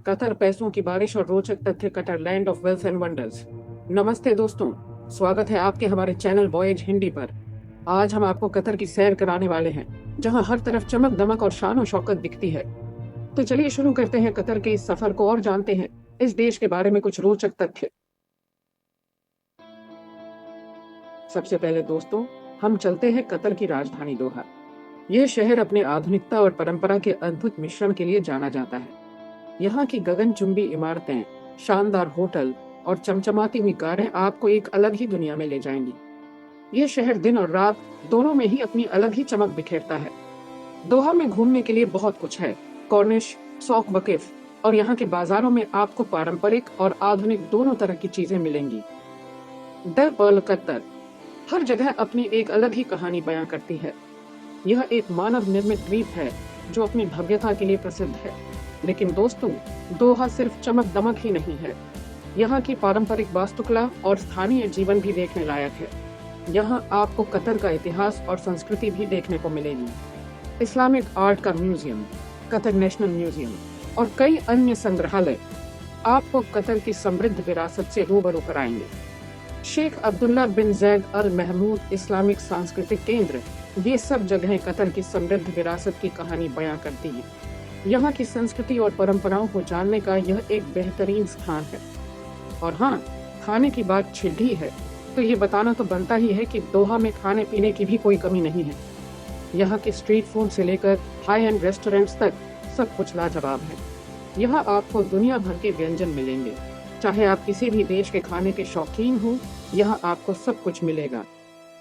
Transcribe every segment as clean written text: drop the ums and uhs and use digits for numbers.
Qatar पैसों की बारिश और रोचक तथ्य Qatar land of wealth and wonders. नमस्ते दोस्तों, स्वागत है आपके हमारे चैनल वॉयज हिंदी पर। आज हम आपको कतर की सैर कराने वाले हैं, जहां हर तरफ चमक दमक और शान और शौकत दिखती है। तो चलिए शुरू करते हैं कतर के इस सफर को और जानते हैं इस देश के बारे में कुछ रोचक तथ्य। सबसे पहले दोस्तों, हम चलते हैं कतर की राजधानी दोहा। यह शहर अपने आधुनिकता और परंपरा के अद्भुत मिश्रण के लिए जाना जाता है। यहाँ की गगनचुंबी इमारतें, शानदार होटल और चमचमाती हुई कारें आपको एक अलग ही दुनिया में ले जाएंगी। यह शहर दिन और रात दोनों में ही अपनी अलग ही चमक बिखेरता है। दोहा में घूमने के लिए बहुत कुछ है। कॉर्निश, सौक वकीफ और यहाँ के बाजारों में आपको पारंपरिक और आधुनिक दोनों तरह की चीजें मिलेंगी। द पर्ल कतर हर जगह अपनी एक अलग ही कहानी बयां करती है। यह एक मानव निर्मित द्वीप है जो अपनी भव्यता के लिए प्रसिद्ध है। लेकिन दोस्तों, दोहा सिर्फ चमक दमक ही नहीं है। यहाँ की पारंपरिक वास्तुकला और स्थानीय जीवन भी देखने लायक है। यहाँ आपको कतर का इतिहास और संस्कृति भी देखने को मिलेगी। इस्लामिक आर्ट का म्यूजियम, कतर नेशनल म्यूजियम और कई अन्य संग्रहालय आपको कतर की समृद्ध विरासत से रूबरू कराएंगे। शेख अब्दुल्ला बिन जैद अल महमूद इस्लामिक सांस्कृतिक केंद्र, ये सब जगहें कतर की समृद्ध विरासत की कहानी बयां करती हैं। यहाँ की संस्कृति और परंपराओं को जानने का यह एक बेहतरीन स्थान है। और हाँ, खाने की बात छिड़ी है तो ये बताना तो बनता ही है कि दोहा में खाने पीने की भी कोई कमी नहीं है। यहाँ के स्ट्रीट फूड से लेकर हाई एंड रेस्टोरेंट्स तक सब कुछ लाजवाब है। यहाँ आपको दुनिया भर के व्यंजन मिलेंगे। चाहे आप किसी भी देश के खाने के शौकीन हो, यहाँ आपको सब कुछ मिलेगा।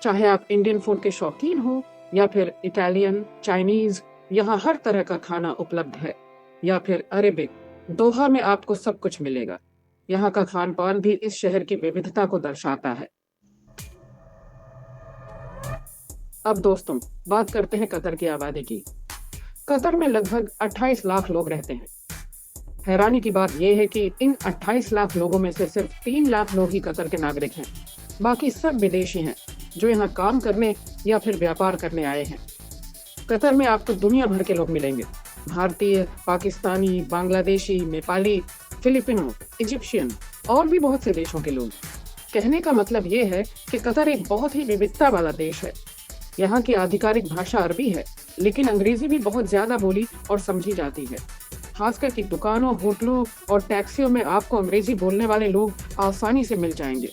चाहे आप इंडियन फूड के शौकीन हो या फिर इटालियन, चाइनीज, यहाँ हर तरह का खाना उपलब्ध है। या फिर अरेबिक, दोहा में आपको सब कुछ मिलेगा। यहाँ का खान पान भी इस शहर की विविधता को दर्शाता है। अब दोस्तों, बात करते हैं कतर की आबादी की। कतर में लगभग 28 लाख लोग रहते हैं। हैरानी की बात यह है कि इन 28 लाख लोगों में से सिर्फ 3 लाख लोग ही कतर के नागरिक हैं। बाकी सब विदेशी हैं जो यहाँ काम करने या फिर व्यापार करने आए हैं। कतर में आपको दुनिया भर के लोग मिलेंगे। भारतीय, पाकिस्तानी, बांग्लादेशी, नेपाली, फिलिपिनो, इजिप्शियन और भी बहुत से देशों के लोग। कहने का मतलब ये है कि कतर एक बहुत ही विविधता वाला देश है। यहाँ की आधिकारिक भाषा अरबी है, लेकिन अंग्रेजी भी बहुत ज्यादा बोली और समझी जाती है। खासकर कि दुकानों, होटलों और टैक्सियों में आपको अंग्रेजी बोलने वाले लोग आसानी से मिल जाएंगे।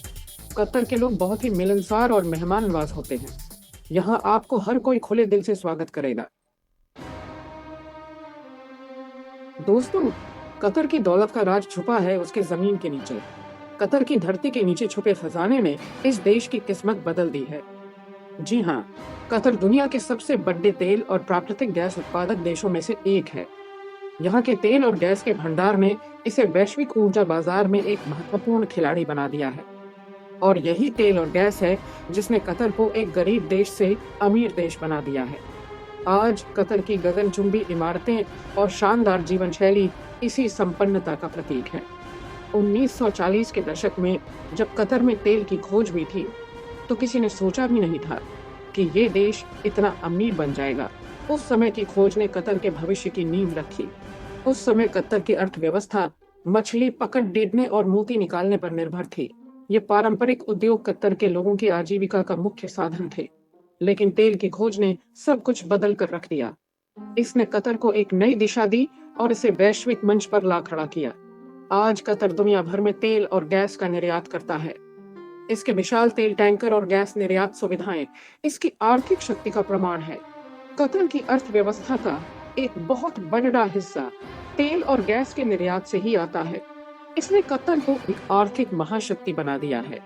कतर के लोग बहुत ही मिलनसार और मेहमान नवाज होते हैं। यहाँ आपको हर कोई खुले दिल से स्वागत करेगा। दोस्तों, कतर की दौलत का राज छुपा है उसके जमीन के नीचे। कतर की धरती के नीचे छुपे खजाने ने इस देश की किस्मत बदल दी है। जी हाँ, कतर दुनिया के सबसे बड़े तेल और प्राकृतिक गैस उत्पादक देशों में से एक है। यहाँ के तेल और गैस के भंडार ने इसे वैश्विक ऊर्जा बाजार में एक महत्वपूर्ण खिलाड़ी बना दिया है। और यही तेल और गैस है जिसने कतर को एक गरीब देश से अमीर देश बना दिया है। आज कतर की गगनचुंबी इमारतें और शानदार जीवन शैली इसी संपन्नता का प्रतीक है। 1940 के दशक में जब कतर में तेल की खोज हुई थी, तो किसी ने सोचा भी नहीं था कि ये देश इतना अमीर बन जाएगा। उस समय की खोज ने कतर के भविष्य की नींव रखी। उस समय कतर की अर्थव्यवस्था मछली पकड़ने और मोती निकालने पर निर्भर थी। ये पारंपरिक उद्योग कतर के लोगों की आजीविका का मुख्य साधन थे। लेकिन तेल की खोज ने सब कुछ बदल कर रख दिया। इसने कतर को एक नई दिशा दी और इसे वैश्विक मंच पर ला खड़ा किया। आज कतर दुनिया भर में तेल और गैस का निर्यात करता है। इसके विशाल तेल टैंकर और गैस निर्यात सुविधाएं इसकी आर्थिक शक्ति का प्रमाण है। कतर की अर्थव्यवस्था का एक बहुत बड़ा हिस्सा तेल और गैस के निर्यात से ही आता है। इसने कतर को एक आर्थिक महाशक्ति बना दिया है।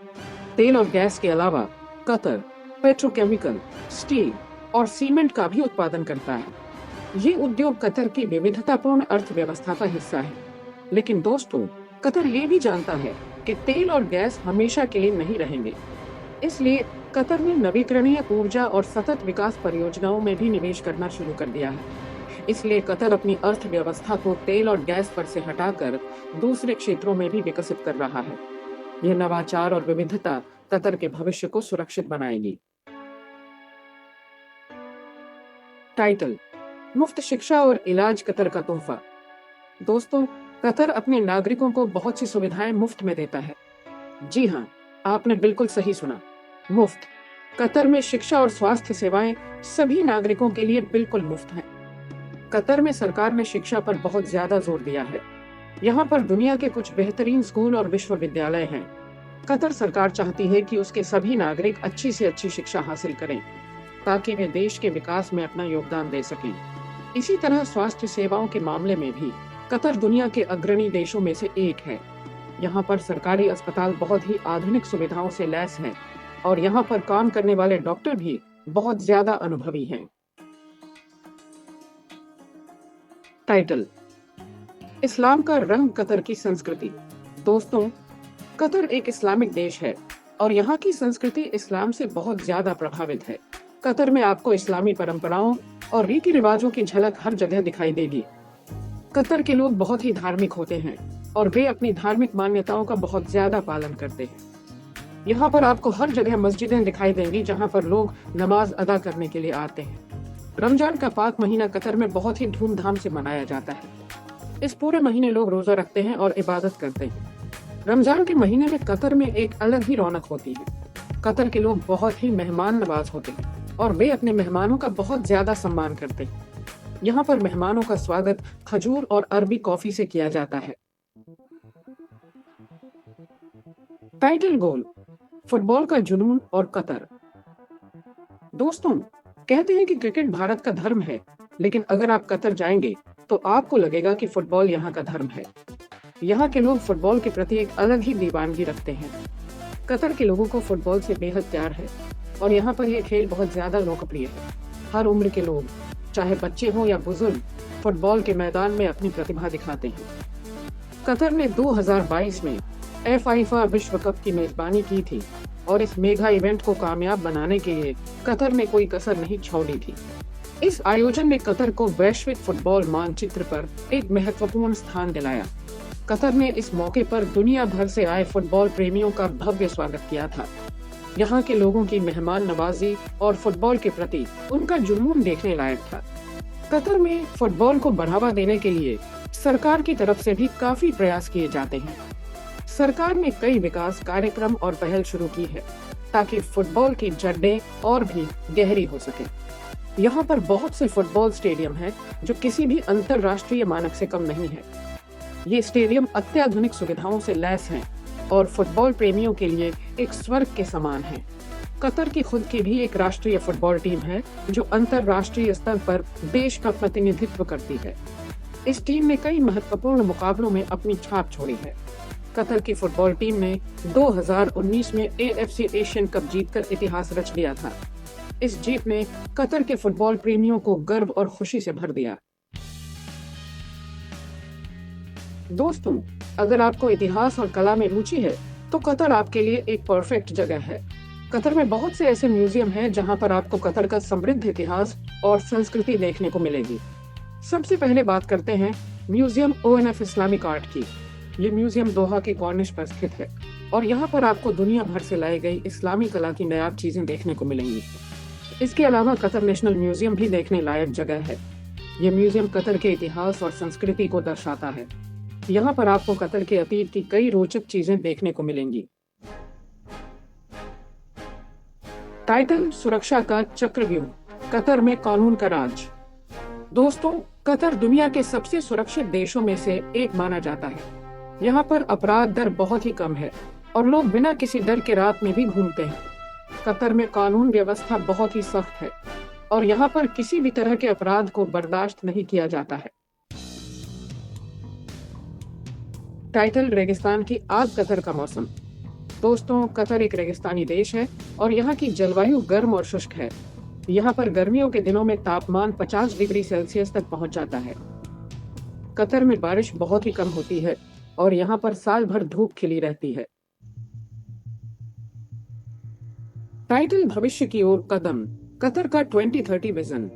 तेल और गैस के अलावा कतर पेट्रोकेमिकल, स्टील और सीमेंट का भी उत्पादन करता है। ये उद्योग कतर की विविधतापूर्ण अर्थव्यवस्था का हिस्सा है। लेकिन दोस्तों, कतर ये भी जानता है कि तेल और गैस हमेशा के लिए नहीं रहेंगे। इसलिए कतर ने नवीकरणीय ऊर्जा और सतत विकास परियोजनाओं में भी निवेश करना शुरू कर दिया है। इसलिए कतर अपनी अर्थव्यवस्था को तेल और गैस पर से हटाकर दूसरे क्षेत्रों में भी विकसित कर रहा है। यह नवाचार और विविधता कतर के भविष्य को सुरक्षित बनाएगी। टाइटल: मुफ्त शिक्षा और इलाज कतर का तोहफा। दोस्तों, कतर अपने नागरिकों को बहुत सी सुविधाएं मुफ्त में देता है। जी हाँ, आपने बिल्कुल सही सुना, मुफ्त। कतर में शिक्षा और स्वास्थ्य सेवाएं सभी नागरिकों के लिए बिल्कुल मुफ्त हैं। कतर में सरकार ने शिक्षा पर बहुत ज्यादा जोर दिया है। यहाँ पर दुनिया के कुछ बेहतरीन स्कूल और विश्वविद्यालय हैं। कतर सरकार चाहती है कि उसके सभी नागरिक अच्छी से अच्छी शिक्षा हासिल करें, ताकि वे देश के विकास में अपना योगदान दे सकें। इसी तरह स्वास्थ्य सेवाओं के मामले में भी कतर दुनिया के अग्रणी देशों में से एक है। यहाँ पर सरकारी अस्पताल बहुत ही आधुनिक सुविधाओं से लैस हैं और यहाँ पर काम करने वाले डॉक्टर भी बहुत ज्यादा अनुभवी हैं। टाइटल: इस्लाम का रंग कतर की संस्कृति। दोस्तों, कतर एक इस्लामिक देश है और यहाँ की संस्कृति इस्लाम से बहुत ज्यादा प्रभावित है। कतर में आपको इस्लामी परंपराओं और रीति रिवाजों की झलक हर जगह दिखाई देगी। कतर के लोग बहुत ही धार्मिक होते हैं और वे अपनी धार्मिक मान्यताओं का बहुत ज्यादा पालन करते हैं। यहाँ पर आपको हर जगह मस्जिदें दिखाई देंगी जहाँ पर लोग नमाज अदा करने के लिए आते हैं। रमजान का पाक महीना कतर में बहुत ही धूमधाम से मनाया जाता है। इस पूरे महीने लोग रोजा रखते हैं और इबादत करते हैं। रमजान के महीने में कतर में एक अलग ही रौनक होती है। कतर के लोग बहुत ही मेहमान नवाज होते हैं और वे अपने मेहमानों का बहुत ज्यादा सम्मान करते हैं। यहाँ पर मेहमानों का स्वागत खजूर और अरबी कॉफी से किया जाता है। टाइटल गोल: फुटबॉल का जुनून और कतर। दोस्तों, कहते हैं कि क्रिकेट भारत का धर्म है, लेकिन अगर आप कतर जाएंगे तो आपको लगेगा कि फुटबॉल यहाँ का धर्म है। यहाँ के लोग फुटबॉल के प्रति एक अलग ही दीवानगी रखते हैं। कतर के लोगों को फुटबॉल से बेहद प्यार है और यहाँ पर यह खेल बहुत ज्यादा लोकप्रिय है। हर उम्र के लोग, चाहे बच्चे हों या बुजुर्ग, फुटबॉल के मैदान में अपनी प्रतिभा दिखाते हैं। कतर ने 2022 में FIFA विश्व कप की मेजबानी की थी और इस मेगा इवेंट को कामयाब बनाने के लिए कतर ने कोई कसर नहीं छोड़ी थी। इस आयोजन ने कतर को वैश्विक फुटबॉल मानचित्र पर एक महत्वपूर्ण स्थान दिलाया। कतर ने इस मौके पर दुनिया भर से आए फुटबॉल प्रेमियों का भव्य स्वागत किया था। यहाँ के लोगों की मेहमान नवाजी और फुटबॉल के प्रति उनका जुनून देखने लायक था। कतर में फुटबॉल को बढ़ावा देने के लिए सरकार की तरफ से भी काफी प्रयास किए जाते हैं। सरकार ने कई विकास कार्यक्रम और पहल शुरू की है ताकि फुटबॉल की जड़ें और भी गहरी हो सके। यहाँ पर बहुत से फुटबॉल स्टेडियम हैं जो किसी भी अंतरराष्ट्रीय मानक से कम नहीं है। ये स्टेडियम अत्याधुनिक सुविधाओं से लैस हैं और फुटबॉल प्रेमियों के लिए एक स्वर्ग के समान है। कतर की खुद की भी एक राष्ट्रीय फुटबॉल टीम है जो अंतरराष्ट्रीय स्तर पर देश का प्रतिनिधित्व करती है। इस टीम ने कई महत्वपूर्ण मुकाबलों में अपनी छाप छोड़ी है। कतर की फुटबॉल टीम ने 2019 में AFC एशियन कप जीतकर इतिहास रच दिया था। इस जीत ने कतर के फुटबॉल प्रेमियों को गर्व और खुशी से भर दिया। दोस्तों, अगर आपको इतिहास और कला में रुचि है तो कतर आपके लिए एक परफेक्ट जगह है। कतर में बहुत से ऐसे म्यूजियम हैं जहां पर आपको कतर का समृद्ध इतिहास और संस्कृति देखने को मिलेगी। सबसे पहले बात करते हैं म्यूजियम ONF इस्लामिक आर्ट की। ये म्यूजियम दोहा के कॉर्निश पर स्थित है और यहाँ पर आपको दुनिया भर से लाई गई इस्लामी कला की नायाब चीजें देखने को मिलेंगी। इसके अलावा कतर नेशनल म्यूजियम भी देखने लायक जगह है। ये म्यूजियम कतर के इतिहास और संस्कृति को दर्शाता है। यहाँ पर आपको कतर के अतीत की कई रोचक चीजें देखने को मिलेंगी। टाइटल: सुरक्षा का चक्रव्यूह, कतर में कानून का राज। दोस्तों, कतर दुनिया के सबसे सुरक्षित देशों में से एक माना जाता है। यहाँ पर अपराध दर बहुत ही कम है और लोग बिना किसी डर के रात में भी घूमते हैं। कतर में कानून व्यवस्था बहुत ही सख्त है और यहाँ पर किसी भी तरह के अपराध को बर्दाश्त नहीं किया जाता है। टाइटल: रेगिस्तान की आग कतर का मौसम। दोस्तों, कतर एक रेगिस्तानी देश है और यहाँ की जलवायु गर्म और शुष्क है। यहाँ पर गर्मियों के दिनों में तापमान 50 डिग्री सेल्सियस तक पहुँच जाता है। कतर में बारिश बहुत ही कम होती है और यहाँ पर साल भर धूप खिली रहती है। टाइटल: भविष्य की ओर कदम, कतर का 2030 विजन।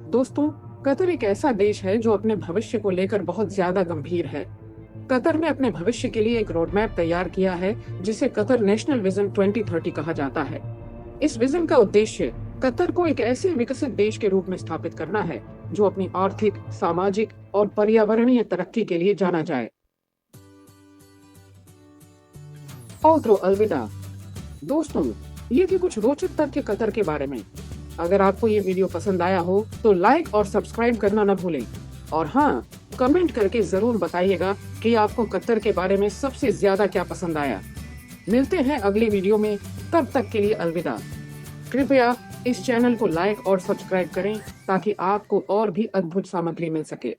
दोस्तों, कतर एक ऐसा देश है जो अपने भविष्य को लेकर बहुत ज्यादा गंभीर है। कतर ने अपने भविष्य के लिए एक रोड मैप तैयार किया है जिसे कतर नेशनल विजन 2030 कहा जाता है। इस विजन का उद्देश्य कतर को एक ऐसे विकसित देश के रूप में स्थापित करना है जो अपनी आर्थिक, सामाजिक और पर्यावरणीय तरक्की के लिए जाना जाए। और तो अलविदा। दोस्तों, ये थी कुछ रोचक तथ्य कतर के बारे में। अगर आपको ये वीडियो पसंद आया हो तो लाइक और सब्सक्राइब करना न भूलें। और हाँ, कमेंट करके जरूर बताइएगा कि आपको कतर के बारे में सबसे ज्यादा क्या पसंद आया। मिलते हैं अगली वीडियो में, तब तक के लिए अलविदा। कृपया इस चैनल को लाइक और सब्सक्राइब करें ताकि आपको और भी अद्भुत सामग्री मिल सके।